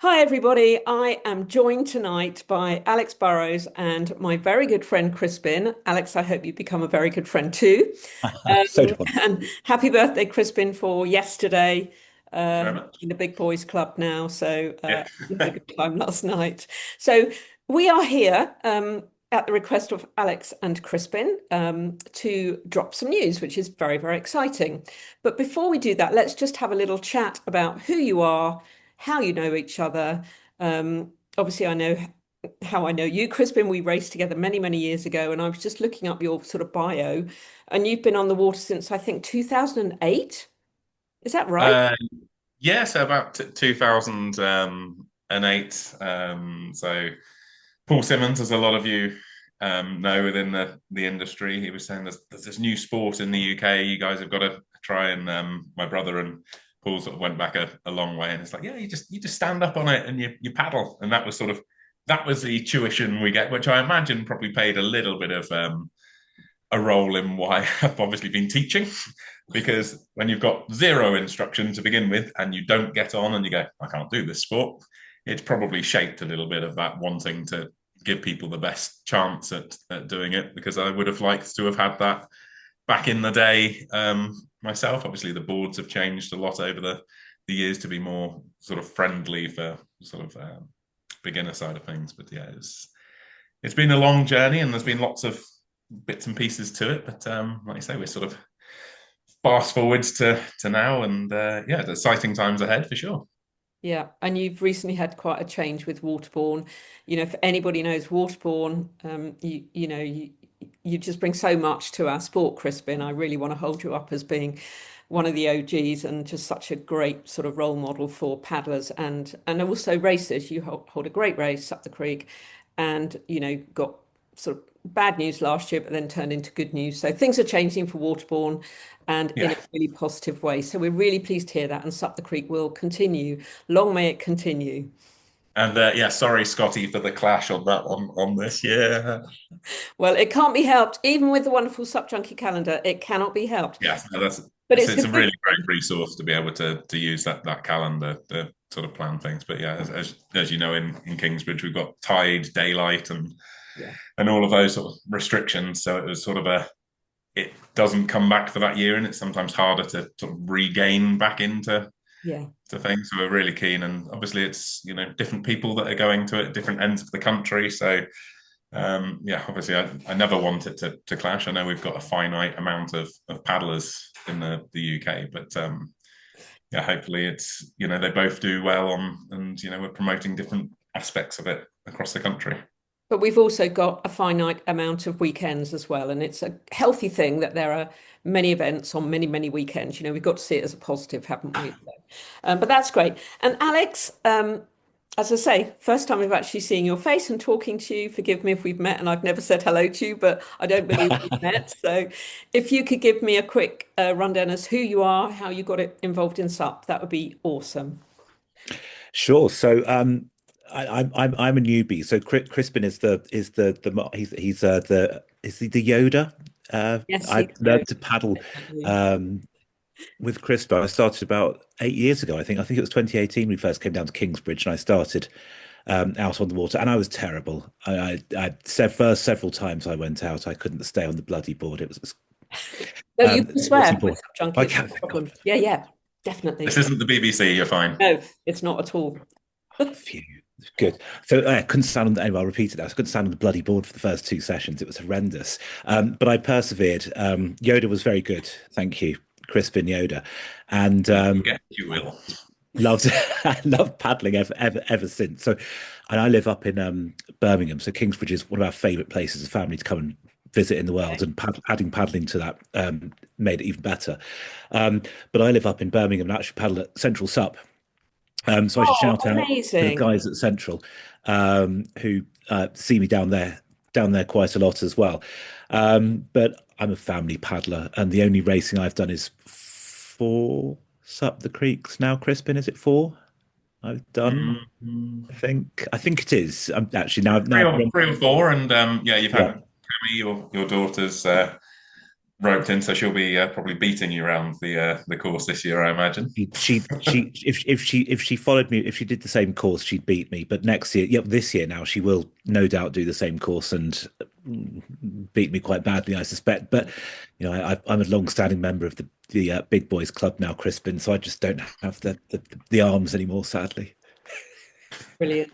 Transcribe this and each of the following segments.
Hi, everybody. I am joined tonight by Alex Burrows and my very good friend Crispin. Alex, I hope you become a very good friend too. So do I. And happy birthday, Crispin, for yesterday. Very much. In the big boys club now, so Yeah. we had a good time last night. So we are here at the request of Alex and Crispin to drop some news, which is very, very exciting. But before we do that, let's just have a little chat about who you are, how you know each other. Obviously, I know how I know you, Crispin. We raced together many, many years ago, and I was just looking up your sort of bio, and you've been on the water since I think 2008. Is that right? Uh, yeah, so about 2008. So Paul Simmons, as a lot of you know within the industry, he was saying there's this new sport in the UK. You guys have got to try. And my brother and Paul sort of went back a long way, and it's like, yeah, you just stand up on it and you paddle, and that was the tuition we get, which I imagine probably played a little bit of a role in why I've obviously been teaching, because when you've got zero instruction to begin with and you don't get on and you go, I can't do this sport, it's probably shaped a little bit of that wanting to give people the best chance at doing it, because I would have liked to have had that back in the day myself. Obviously, the boards have changed a lot over the years to be more sort of friendly for sort of beginner side of things. But yeah, it's been a long journey and there's been lots of bits and pieces to it. But like I say, we're sort of fast forwards to now, and yeah, the exciting times ahead for sure. Yeah, and you've recently had quite a change with waterborne. If anybody knows waterborne, you just bring so much to our sport, Crispin. I really want to hold you up as being one of the OGs and just such a great sort of role model for paddlers and also racers. You hold a great race up the creek, and got sort of bad news last year, but then turned into good news. So things are changing for waterborne and in Yeah. a really positive way. So we're really pleased to hear that, and Sup the Creek will continue. Long may it continue. And yeah, sorry, Scotty, for the clash on that one on this. Yeah. Well, it can't be helped. Even with the wonderful SUPjunkie calendar, it cannot be helped. Yeah, no, But it's it's a a good really great thing. resource to be able to use that calendar to sort of plan things. But yeah, as you know, in Kingsbridge, we've got tide, daylight, Yeah. and all of those sort of restrictions. So it was sort of it doesn't come back for that year, and it's sometimes harder to sort of regain back into Yeah. to things. So we're really keen, and obviously it's different people that are going to it at different ends of the country. So yeah, obviously I never want it to clash. I know we've got a finite amount of paddlers in the UK, but yeah, hopefully it's they both do well on, and we're promoting different aspects of it across the country. But we've also got a finite amount of weekends as well. And it's a healthy thing that there are many events on many, many weekends. We've got to see it as a positive, haven't we? But that's great. And Alex, as I say, first time we've actually seen your face and talking to you. Forgive me if we've met and I've never said hello to you, but I don't believe we've met. So if you could give me a quick rundown as who you are, how you got it involved in SUP, that would be awesome. Sure. So I'm a newbie. So Crispin is the Yoda. Yes, I he's learned to paddle definitely. um, with Crispin. I started about 8 years ago. I think it was 2018 we first came down to Kingsbridge, and I started out on the water, and I was terrible. First several times I went out, I couldn't stay on the bloody board. It was No, you can naughty swear with board. some junkie, I it's not can't a think of. problem. Yeah, yeah, This definitely. isn't the BBC. You're fine. No, it's not at all. Phew. Good. So I couldn't stand on the, anyway, I'll repeat it. I couldn't stand on the bloody board for the first two sessions. It was horrendous. But I persevered. Yoda was very good. Thank you, Crispin Yoda. And Forget you will. loved I loved paddling ever since. So, and I live up in Birmingham. So Kingsbridge is one of our favourite places as a family to come and visit in the world. And adding paddling to that made it even better. But I live up in Birmingham and actually paddle at Central SUP. So I should Oh, shout out to the amazing. guys at Central who see me down there quite a lot as well. But I'm a family paddler, and the only racing I've done is four Sup the Creeks now. Crispin, is it four? I've done. Mm, I think it is. Actually now three I've or run. three or four, and yeah, you've had Yeah, Cammy, your daughter's roped in, so she'll be probably beating you around the course this year, I imagine. If she followed me, if she did the same course, she'd beat me. But next year, yep, this year now, she will no doubt do the same course and beat me quite badly, I suspect. But I'm a long-standing member of the big boys club now, Crispin, so I just don't have the arms anymore, sadly. Brilliant.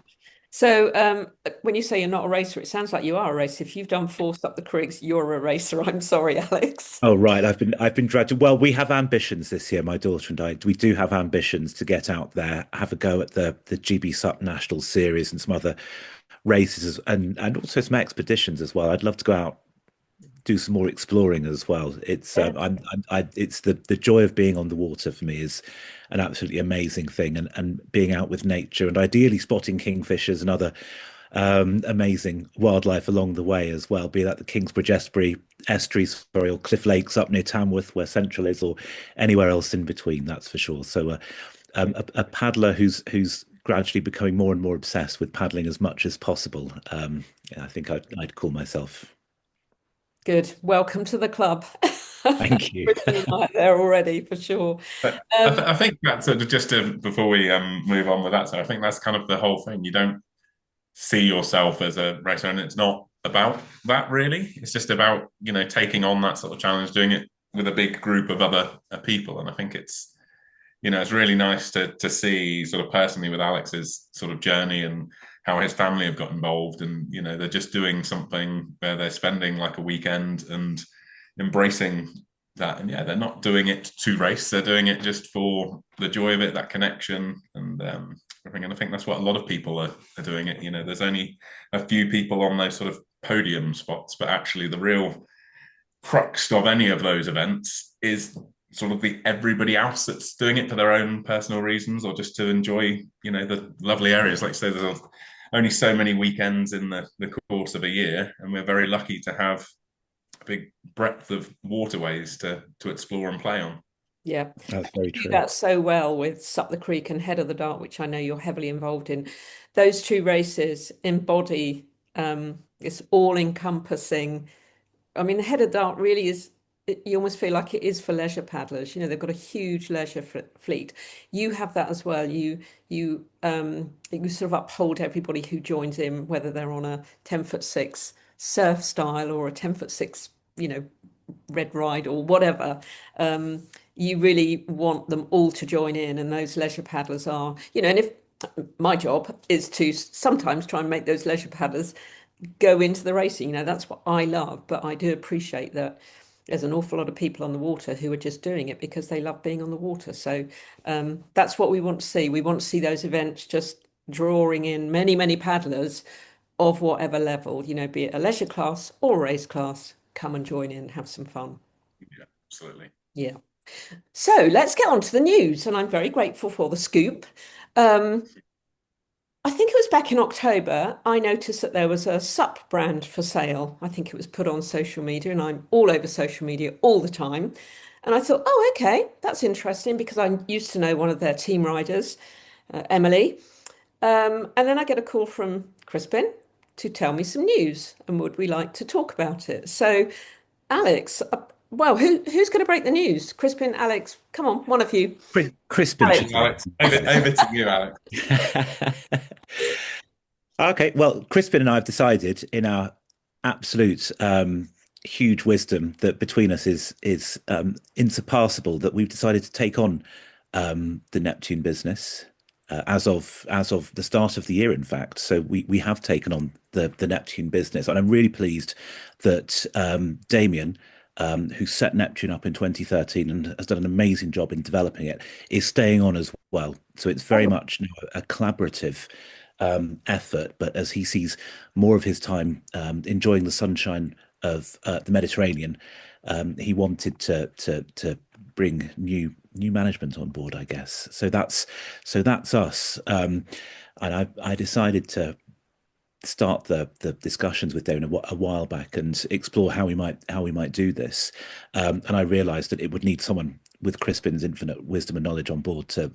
So when you say you're not a racer, it sounds like you are a racer. If you've done forced up the creeks, you're a racer. I'm sorry, Alex. Oh, right. I've been dragged to, well, we have ambitions this year, my daughter and I. We do have ambitions to get out there, have a go at the GB SUP National Series and some other races and also some expeditions as well. I'd love to go out, do some more exploring as well. It's Yeah. it's the joy of being on the water for me is an absolutely amazing thing, and being out with nature and ideally spotting kingfishers and other amazing wildlife along the way as well, be that the Kingsbridge estuaries, sorry, or Cliff Lakes up near Tamworth where Central is, or anywhere else in between. That's for sure. So a paddler who's gradually becoming more and more obsessed with paddling as much as possible. Yeah, I think I'd call myself. Good. Welcome to the club. Thank you. Kristen and I are there already for sure. But Um, I think that's just before we move on with that. So I think that's kind of the whole thing. You don't see yourself as a racer, and it's not about that really. It's just about taking on that sort of challenge, doing it with a big group of other people. And I think it's really nice to see sort of personally with Alex's sort of journey and how his family have got involved, and they're just doing something where they're spending like a weekend and embracing that. And yeah, they're not doing it to race, they're doing it just for the joy of it, that connection, and everything. And I think that's what a lot of people are doing it. There's only a few people on those sort of podium spots, but actually the real crux of any of those events is sort of the everybody else that's doing it for their own personal reasons or just to enjoy the lovely areas. Like I say, there's only so many weekends in the course of a year, and we're very lucky to have a big breadth of waterways to explore and play on. yeah, That's very do true. that so well with Sup the Creek and Head of the Dart, which I know you're heavily involved in. Those two races embody this all-encompassing. I mean, the Head of Dart really is. You almost feel like it is for leisure paddlers. They've got a huge leisure fleet. You have that as well. You sort of uphold everybody who joins in, whether they're on a 10 foot 6 surf style or a 10 foot 6, you know, red ride or whatever. You really want them all to join in, and those leisure paddlers are, and if my job is to sometimes try and make those leisure paddlers go into the racing, that's what I love. But I do appreciate that there's an awful lot of people on the water who are just doing it because they love being on the water. So that's what we want to see. We want to see those events just drawing in many, many paddlers of whatever level, be it a leisure class or a race class. Come and join in, have some fun. Yeah, absolutely. Yeah. So let's get on to the news. And I'm very grateful for the scoop. Um, I think it was back in October, I noticed that there was a SUP brand for sale. I think it was put on social media, and I'm all over social media all the time. And I thought, oh, okay, that's interesting because I used to know one of their team riders, Emily. And then I get a call from Crispin to tell me some news, and would we like to talk about it? So, Alex, well, who's going to break the news? Crispin, Alex, come on, one of you. Crispin should Alex. say. Alex, over to you, Alex. Okay, well, Crispin and I have decided in our absolute huge wisdom that between us is insurpassable that we've decided to take on the Neptune business as of the start of the year, in fact. So we have taken on the Neptune business, and I'm really pleased that Damien, who set Neptune up in 2013 and has done an amazing job in developing it, is staying on as well. So it's very much a collaborative effort, but as he sees more of his time enjoying the sunshine of the Mediterranean, he wanted to bring new management on board, I guess. So that's us. And I decided to start the discussions with Damon a while back and explore how we might do this. And I realised that it would need someone with Crispin's infinite wisdom and knowledge on board to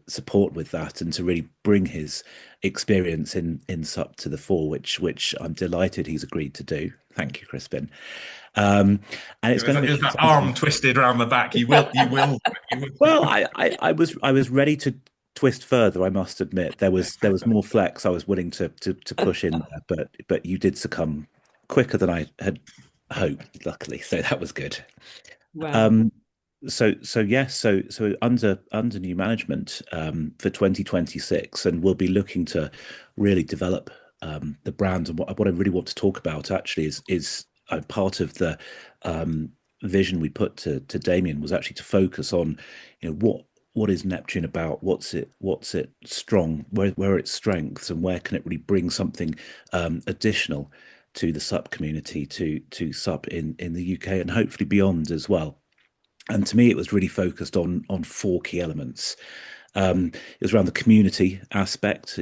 support with that and to really bring his experience in SUP to the fore, which I'm delighted he's agreed to do. Thank you, Crispin. And it's going to be Is that exciting. arm twisted around the back? You will. Well, I was ready to twist further. I must admit there was more flex I was willing to push in there, but you did succumb quicker than I had hoped, luckily. So that was good. Wow. Um, so yes, so under new management for 2026, and we'll be looking to really develop the brand. And what I really want to talk about actually is part of the um, vision we put to Damien was actually to focus on, what is Neptune about? What's it strong? Where are its strengths, and where can it really bring something additional to the SUP community, to SUP in the UK and hopefully beyond as well. And to me, it was really focused on four key elements. It was around the community aspect.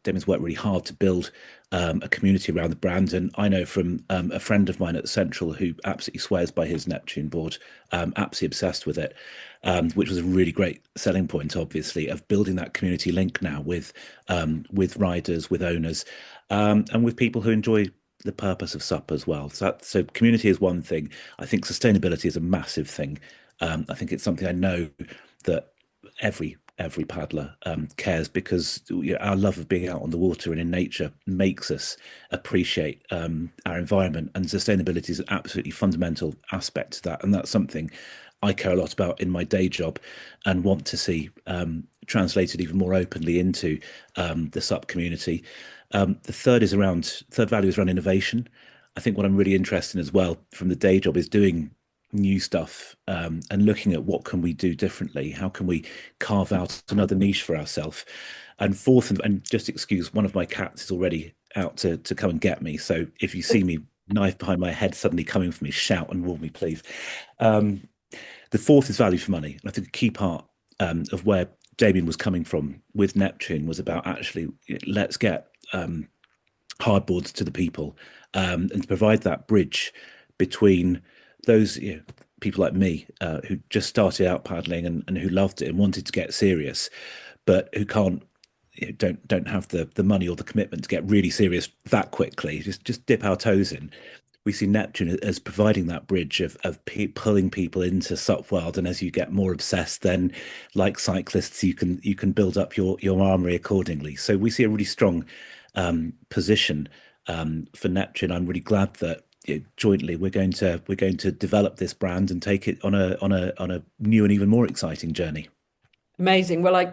Damien's worked really hard to build a community around the brand, and I know from a friend of mine at Central who absolutely swears by his Neptune board, absolutely obsessed with it, which was a really great selling point, obviously, of building that community link now with riders, with owners, and with people who enjoy the purpose of SUP as well. So community is one thing. I think sustainability is a massive thing. I think it's something I know that every paddler cares, because our love of being out on the water and in nature makes us appreciate our environment, and sustainability is an absolutely fundamental aspect to that, and that's something I care a lot about in my day job and want to see translated even more openly into the SUP community. The third value is around innovation. I think what I'm really interested in as well from the day job is doing new stuff, and looking at what can we do differently, how can we carve out another niche for ourselves. And fourth, and just excuse, one of my cats is already out to come and get me, so if you see me knife behind my head suddenly coming for me, shout and warn me, please. um, the fourth is value for money. And I think a key part of where Damien was coming from with Neptune was about actually, let's get hardboards to the people, and to provide that bridge between those, people like me, who just started out paddling and who loved it and wanted to get serious, but who can't, don't have the money or the commitment to get really serious that quickly. Just dip our toes in. We see Neptune as providing that bridge of pulling people into SUP world, and as you get more obsessed, then like cyclists, you can build up your armory accordingly. So we see a really strong position for Neptune. I'm really glad that, jointly we're going to develop this brand and take it on a new and even more exciting journey. Amazing. Well, I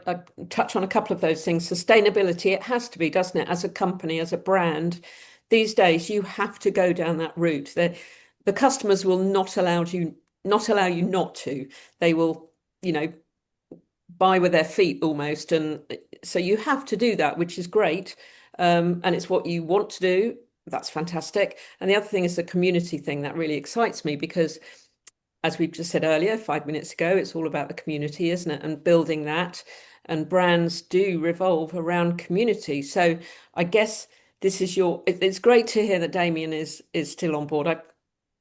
touch on a couple of those things. Sustainability, it has to be, doesn't it? As a company, as a brand, these days you have to go down that route. The customers will not allow you not to. They will, buy with their feet almost. And so you have to do that, which is great. And it's what you want to do. That's fantastic. And the other thing is the community thing that really excites me, because as we've just said earlier, 5 minutes ago, it's all about the community, isn't it? And building that. And brands do revolve around community. So I guess it's great to hear that Damien is still on board. I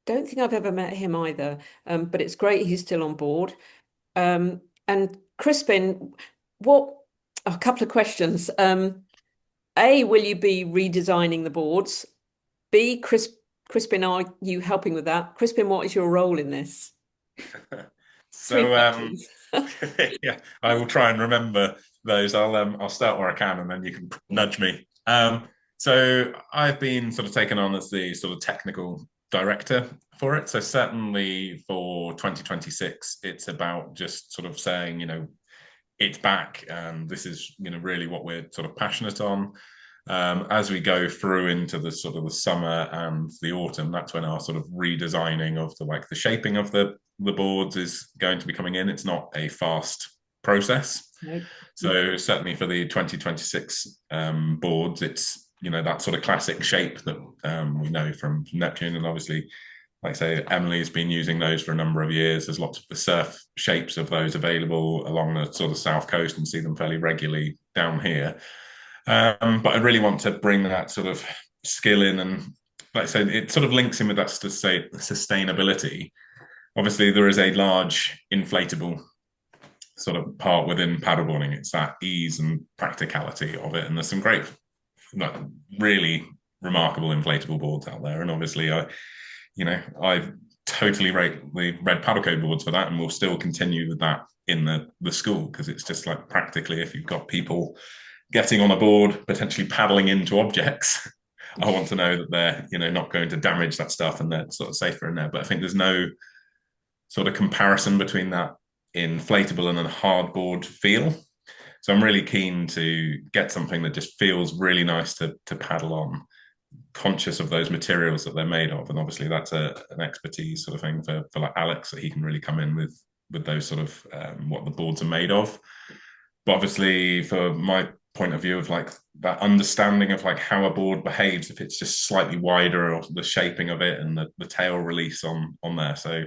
don't think I've ever met him either, but it's great he's still on board. And Crispin, what a couple of questions. A, will you be redesigning the boards? B, Crispin, are you helping with that? Crispin, what is your role in this? Three So questions. yeah, I will try and remember those. I'll start where I can, and then you can nudge me. So I've been sort of taken on as the sort of technical director for it. So certainly for 2026, it's about just sort of saying, it's back, and this is, really what we're sort of passionate on. As we go through into the sort of the summer and the autumn, that's when our sort of redesigning of the shaping of the boards is going to be coming in. It's not a fast process. Nope. So certainly for the 2026 boards, it's, that sort of classic shape that we know from Neptune. And obviously, like I say, Emily's been using those for a number of years. There's lots of the surf shapes of those available along the sort of south coast, and see them fairly regularly down here. But I really want to bring that sort of skill in, and like I said, it sort of links in with that to say sustainability. Obviously, there is a large inflatable sort of part within paddleboarding. It's that ease and practicality of it, and there's some great, really remarkable inflatable boards out there. And obviously, I've totally rate the red paddle code boards for that, and we'll still continue with that in the school, because it's just like, practically, if you've got people getting on a board, potentially paddling into objects, I want to know that they're, not going to damage that stuff, and they're sort of safer in there. But I think there's no sort of comparison between that inflatable and a hardboard feel. So I'm really keen to get something that just feels really nice to paddle on, conscious of those materials that they're made of. And obviously that's an expertise sort of thing for like Alex, that he can really come in with those sort of what the boards are made of. But obviously, for my point of view of like that understanding of like how a board behaves if it's just slightly wider, or the shaping of it and the tail release on there. So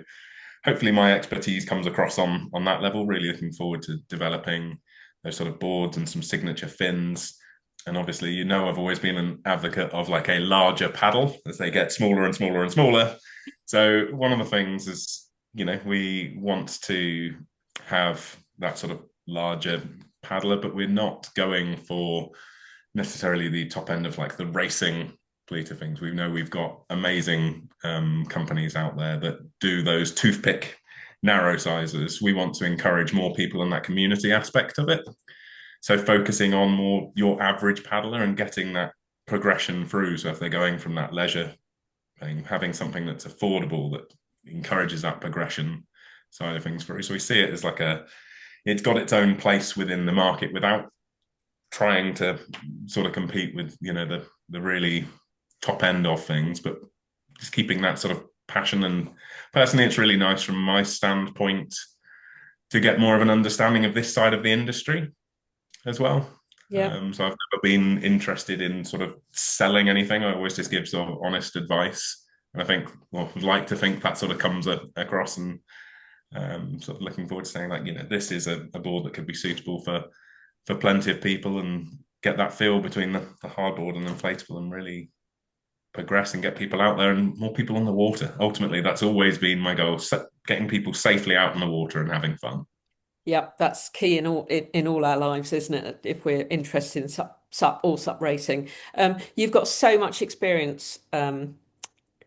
hopefully my expertise comes across on that level. Really looking forward to developing those sort of boards and some signature fins. And obviously, I've always been an advocate of like a larger paddle as they get smaller and smaller and smaller. So one of the things is, we want to have that sort of larger paddler, but we're not going for necessarily the top end of like the racing fleet of things. We know we've got amazing companies out there that do those toothpick narrow sizes. We want to encourage more people in that community aspect of it. So focusing on more your average paddler and getting that progression through. So if they're going from that leisure thing, having something that's affordable that encourages that progression side of things through. So we see it as like it's got its own place within the market without trying to sort of compete with, the really top end of things, but just keeping that sort of passion. And personally, it's really nice from my standpoint to get more of an understanding of this side of the industry as well. Yeah. So I've never been interested in sort of selling anything. I always just give sort of honest advice. And I think, I'd like to think that sort of comes across, and sort of looking forward to saying like, this is a board that could be suitable for plenty of people, and get that feel between the hardboard and inflatable, and really progress and get people out there and more people on the water. Ultimately, that's always been my goal, getting people safely out in the water and having fun. Yeah, that's key in all our lives, isn't it? If we're interested in SUP racing. You've got so much experience,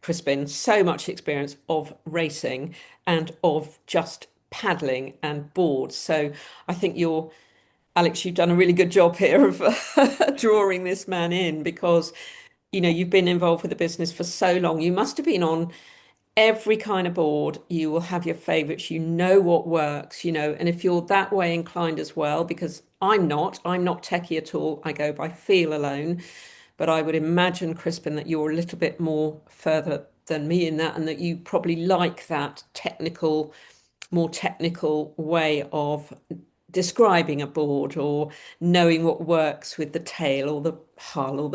Crispin, so much experience of racing and of just paddling and boards. So I think Alex, you've done a really good job here of drawing this man in, because you've been involved with the business for so long. You must have been on every kind of board. You will have your favorites, what works, and if you're that way inclined as well, because I'm not techie at all. I go by feel alone. But I would imagine, Crispin, that you're a little bit more further than me in that, and that you probably like that more technical way of describing a board, or knowing what works with the tail or the hull, or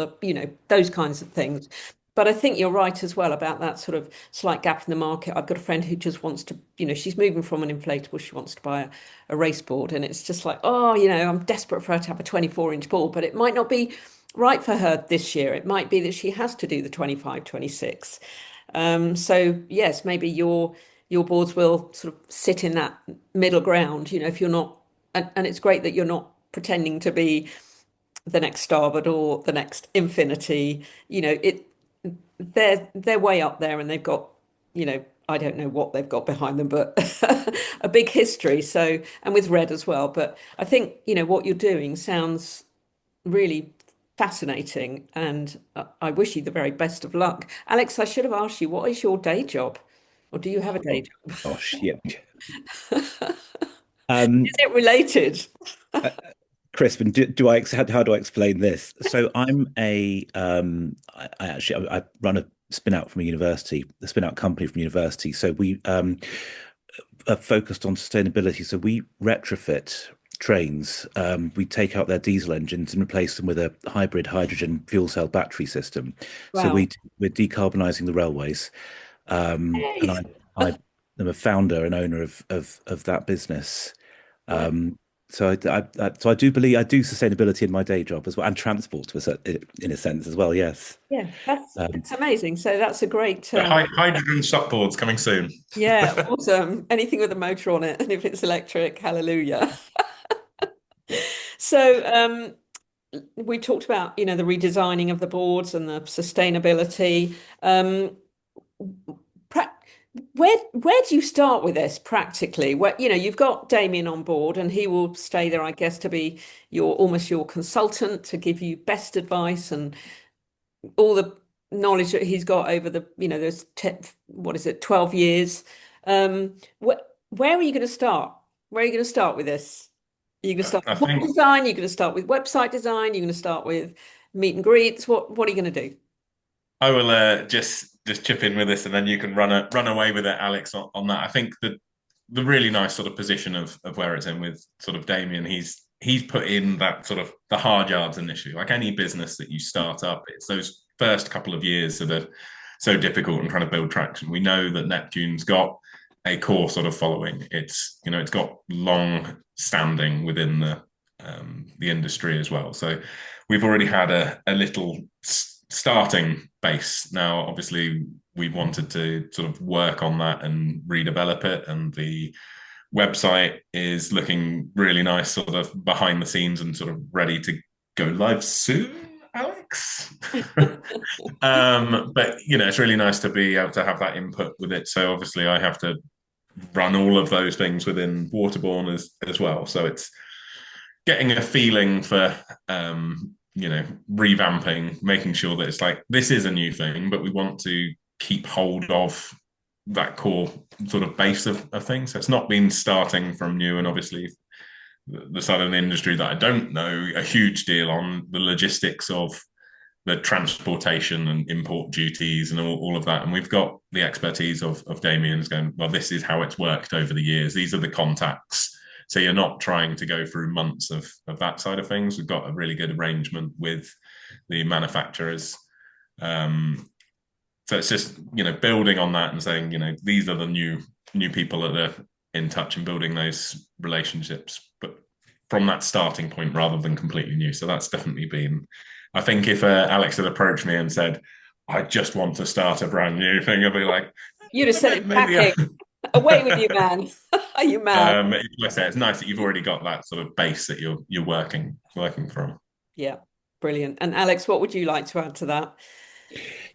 those kinds of things. But I think you're right as well about that sort of slight gap in the market. I've got a friend who just wants to, she's moving from an inflatable, she wants to buy a race board, and it's just like, oh, I'm desperate for her to have a 24-inch board, but it might not be right for her this year. It might be that she has to do the 25, 26. So yes, maybe your boards will sort of sit in that middle ground, if you're not, and it's great that you're not pretending to be the next Starboard or the next Infinity. They're way up there, and they've got, I don't know what they've got behind them, but a big history. So, and with red as well. But I think, what you're doing sounds really fascinating, and I wish you the very best of luck. Alex, I should have asked you, what is your day job? Or do you have a day job? Gosh, yeah. Is it related? Crispin, how do I explain this? So I run a spin out from a spin out company from university. So we are focused on sustainability. So we retrofit trains. We take out their diesel engines and replace them with a hybrid hydrogen fuel cell battery system. So Wow. we're decarbonising the railways. And Yay. I am a founder and owner of that business. So I do believe I do sustainability in my day job as well, and transport in a sense as well. Yes. Yeah, that's amazing. So that's a great Hydrogen SUP boards coming soon. Yeah, awesome. Anything with a motor on it, and if it's electric, hallelujah. So we talked about, the redesigning of the boards and the sustainability. where do you start with this practically? Where, you've got Damien on board and he will stay there, I guess, to be your consultant to give you best advice and all the knowledge that he's got over there's what is it, 12 years. Where are you going to start? Where are you going to start with this? Are you going to start I with book think design? Are you going to start with website design? Are you going to start with meet and greets? What are you going to do? I will just chip in with this, and then you can run away with it, Alex, on that. I think the really nice sort of position of where it's in with sort of Damien, he's put in that sort of the hard yards initially. Like any business that you start up, it's those first couple of years that are so difficult and trying to build traction. We know that Neptune's got a core sort of following. It's got long standing within the industry as well. So we've already had a little starting base. Now, obviously, we wanted to sort of work on that and redevelop it, and the website is looking really nice, sort of behind the scenes and sort of ready to go live soon, Alex. But it's really nice to be able to have that input with it. So obviously, I have to run all of those things within Waterborne as well. So it's getting a feeling for revamping, making sure that it's like this is a new thing, but we want to keep hold of that core sort of base of things. So it's not been starting from new, and obviously the side of the industry that I don't know a huge deal on, the logistics of the transportation and import duties and all of that. And we've got the expertise of Damien's going, well, this is how it's worked over the years. These are the contacts. So you're not trying to go through months of that side of things. We've got a really good arrangement with the manufacturers. So it's just, building on that and saying, these are the new people that are in touch and building those relationships, but from that starting point rather than completely new. So that's definitely been, I think if Alex had approached me and said, I just want to start a brand new thing, I'd be like, You'd have sent it maybe. packing. Away with you, man. Are you mad? Like I say, it's nice that you've already got that sort of base that you're working from. Yeah, brilliant. And Alex, what would you like to add to that?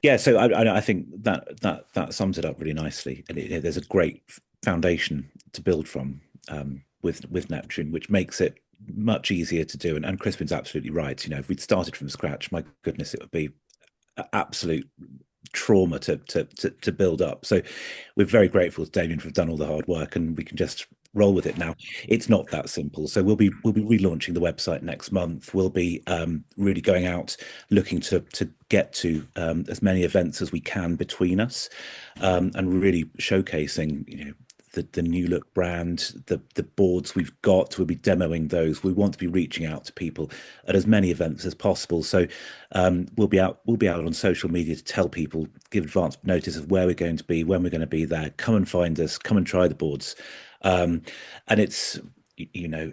Yeah, so I think that sums it up really nicely, and there's a great foundation to build from with Neptune, which makes it much easier to do. And Crispin's absolutely right. If we'd started from scratch, my goodness, it would be absolute trauma to build up. So we're very grateful to Damien for have done all the hard work, and we can just roll with it now. It's not that simple. So we'll be relaunching the website next month. We'll be really going out looking to get to as many events as we can between us, and really showcasing the new look brand, the boards we've got. We'll be demoing those. We want to be reaching out to people at as many events as possible. So we'll be out on social media to tell people, give advance notice of where we're going to be, when we're going to be there. Come and find us. Come and try the boards. And it's you know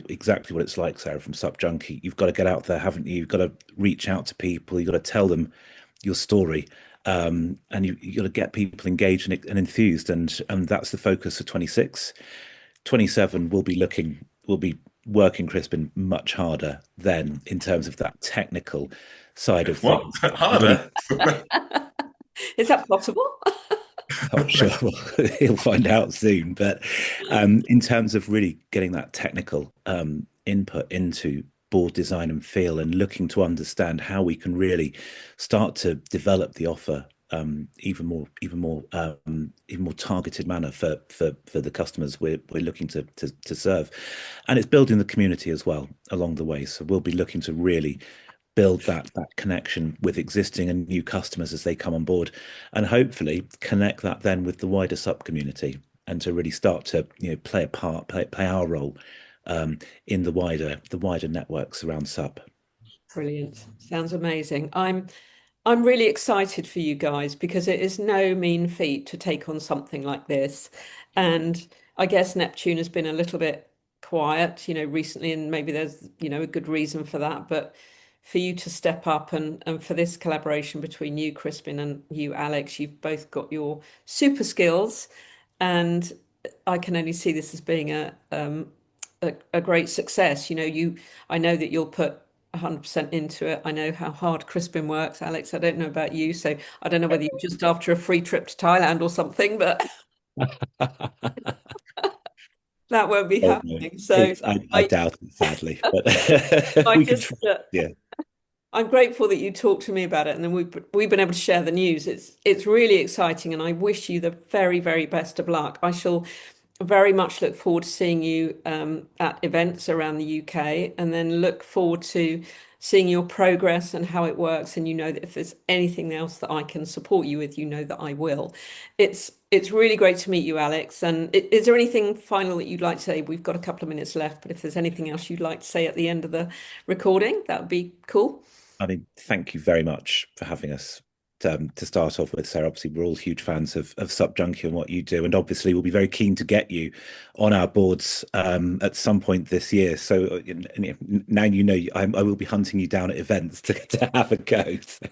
exactly what it's like, Sarah, from SUPjunkie. You've got to get out there, haven't you? You've got to reach out to people. You've got to tell them your story. And you got to get people engaged and enthused, and that's the focus for 26. 27 we'll be working Crispin much harder then in terms of that technical side of What? things. Harder? Is that possible? Not sure. Well, he'll find out soon. But in terms of really getting that technical input into board design and feel, and looking to understand how we can really start to develop the offer even more targeted manner for the customers we're looking to serve, and it's building the community as well along the way. So we'll be looking to really build that connection with existing and new customers as they come on board, and hopefully connect that then with the wider SUP community, and to really start to play a part, play our role in the wider networks around SUP. Brilliant. Sounds amazing. I'm really excited for you guys because it is no mean feat to take on something like this. And I guess Neptune has been a little bit quiet, recently, and maybe there's, a good reason for that. But for you to step up and for this collaboration between you, Crispin, and you, Alex, you've both got your super skills, and I can only see this as being a great success. I know that you'll put 100% into it. I know how hard Crispin works. Alex, I don't know about you, so I don't know whether you're just after a free trip to Thailand or something, but that won't be Oh, no. happening. So I I, doubt it, sadly, but I we can just, try. Yeah, I'm grateful that you talked to me about it, and then we've been able to share the news. It's really exciting, and I wish you the very, very best of luck. I shall very much look forward to seeing you at events around the UK, and then look forward to seeing your progress and how it works. And you know that if there's anything else that I can support you with, you know that I will. It's really great to meet you, Alex. And is there anything final that you'd like to say? We've got a couple of minutes left, but if there's anything else you'd like to say at the end of the recording, that would be cool. I mean, thank you very much for having us to start off with, Sarah. Obviously, we're all huge fans of SUPjunkie and what you do, and obviously, we'll be very keen to get you on our boards at some point this year. So now you know I will be hunting you down at events to have a go. So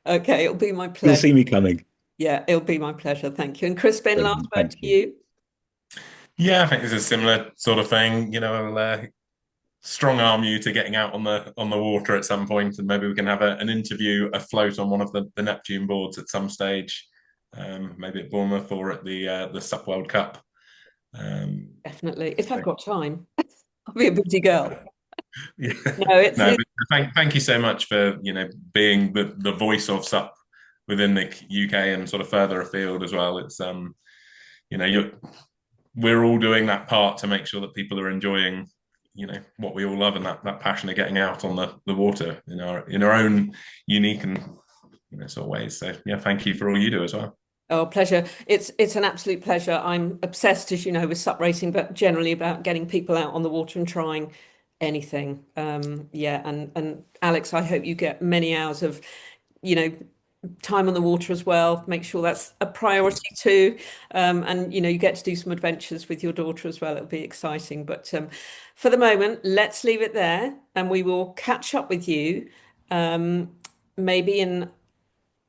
Okay, it'll be my you'll pleasure. see me coming. Yeah, it'll be my pleasure. Thank you. And Crispin, last Brilliant. word Thank to you. you. Yeah, I think it's a similar sort of thing. I'll strong arm you to getting out on the water at some point, and maybe we can have an interview afloat on one of the Neptune boards at some stage, maybe at Bournemouth or at the SUP World Cup. Definitely. If I've So, got time, I'll be a busy girl. yeah. No, No, but thank you so much for being the voice of SUP within the UK and sort of further afield as well. It's we're all doing that part to make sure that people are enjoying what we all love, and that passion of getting out on the water in our own unique and sort of ways. So yeah, thank you for all you do as well. Oh, pleasure. It's an absolute pleasure. I'm obsessed, as you know, with SUP racing, but generally about getting people out on the water and trying anything. Yeah, and Alex, I hope you get many hours of, you know, time on the water as well. Make sure that's a priority too. And you get to do some adventures with your daughter as well. It'll be exciting. But for the moment, let's leave it there, and we will catch up with you um, maybe in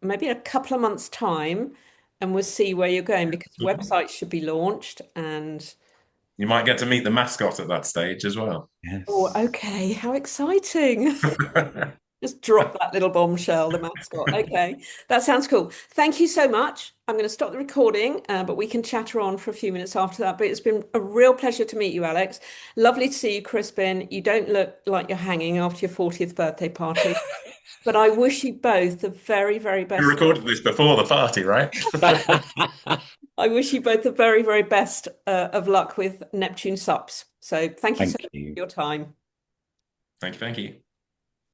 a couple of months' time, and we'll see where you're going because websites should be launched. And You might get to meet the mascot at that stage as well. oh, Yes. okay, how exciting! Just drop that little bombshell, the mascot. Okay, that sounds cool. Thank you so much. I'm going to stop the recording, but we can chatter on for a few minutes after that. But it's been a real pleasure to meet you, Alex. Lovely to see you, Crispin. You don't look like you're hanging after your 40th birthday party, but I wish you both the very, very We best. recorded this before the party, right? I wish you both the very, very best of luck with Neptune SUPS. So thank you so Thank much for you. your time. Thank you.